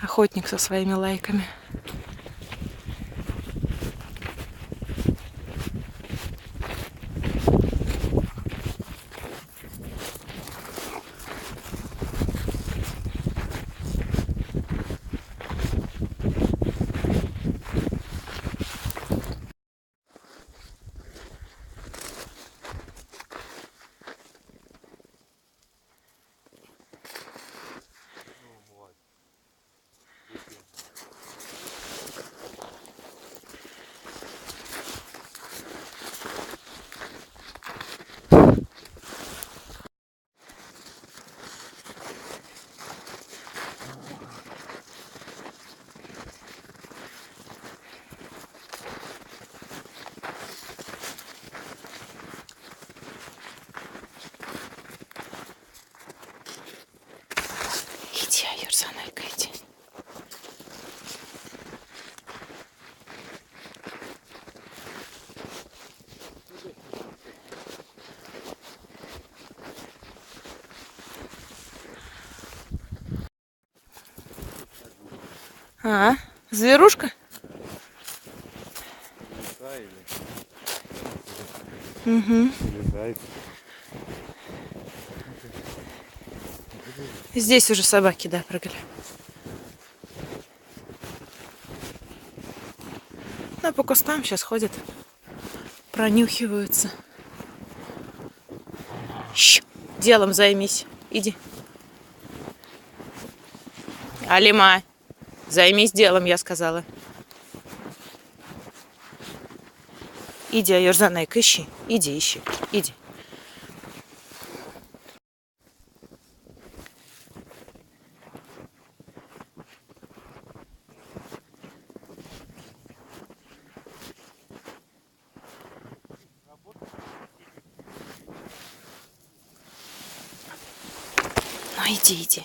охотник со своими лайками. Иди, Аюрзанайка, иди. А, зверушка? Угу. Здесь уже собаки, да, прыгали. Ну, по кустам сейчас ходят, пронюхиваются. Щ, делом займись. Иди. Алима, займись делом, я сказала. Иди, Аюрзанайка, ищи. Иди, ищи. Иди. Ну, иди, иди.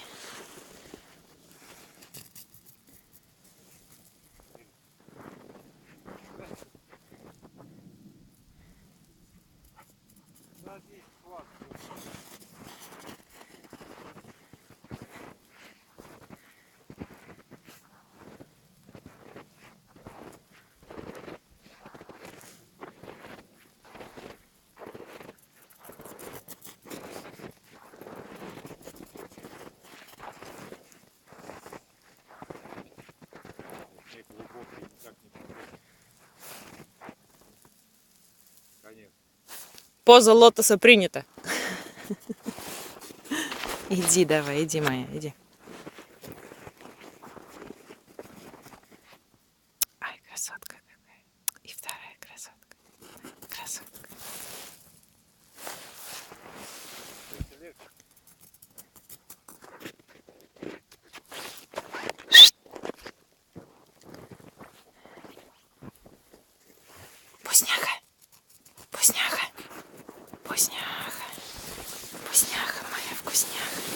Поза лотоса принята. Иди давай, иди, моя, иди. Ай, красотка какая. И вторая красотка. Красотка. Вкусняха. Вкусняха. Вкусняха. Вкусняха моя, вкусняха.